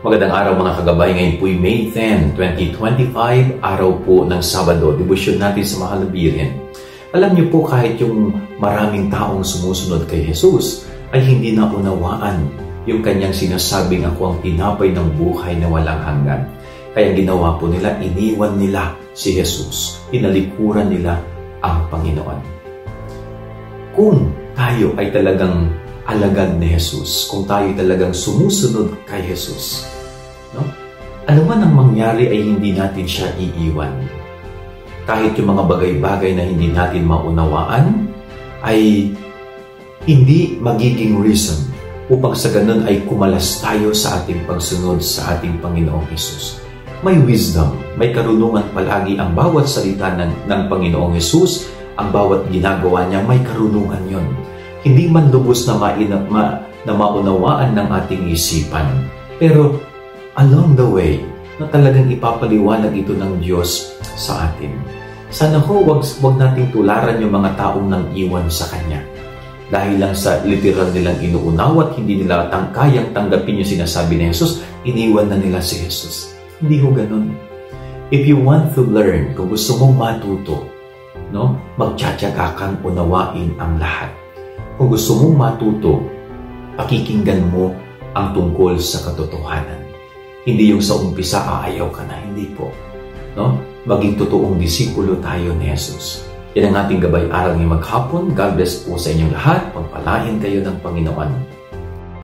Magandang araw mga kagabay. Ngayon po'y May 10, 2025, araw po ng Sabado. Debosyon natin sa Mahal na Birhen. Alam niyo po, kahit yung maraming taong sumusunod kay Jesus ay hindi naunawaan yung kanyang sinasabing ako ang tinapay ng buhay na walang hanggan. Kaya ginawa po nila, iniwan nila si Jesus. Tinalikuran nila ang Panginoon. Kung tayo ay talagang alagad ni Jesus, kung tayo talagang sumusunod kay Jesus, no? Ano man ang mangyari ay hindi natin siya iiwan. Kahit yung mga bagay-bagay na hindi natin maunawaan ay hindi magiging reason upang sa ganun ay kumalas tayo sa ating pagsunod sa ating Panginoong Jesus. May wisdom, may karunungan palagi ang bawat salita ng Panginoong Jesus, ang bawat ginagawa niya, may karunungan yon. Hindi man lubos na maunawaan ng ating isipan. Pero along the way, na talagang ipapaliwanag ito ng Diyos sa atin. Sana ho, wag nating tularan yung mga taong nang iwan sa Kanya. Dahil lang sa literal nilang inuunaw at hindi nila kayang tanggapin yung sinasabi ni Jesus, iniwan na nila si Jesus. Hindi ho ganun. If you want to learn, kung gusto mong matuto, no, magtsatsaga kang unawain ang lahat. Kung gusto mong matuto, pakikinggan mo ang tungkol sa katotohanan. Hindi yung sa umpisa, aayaw ka na. Hindi po. No? Maging totoong disipulo tayo ni Jesus. Yan ang ating gabay-aral ngayong maghapon. God bless po sa inyong lahat. Pagpalain kayo ng Panginoon.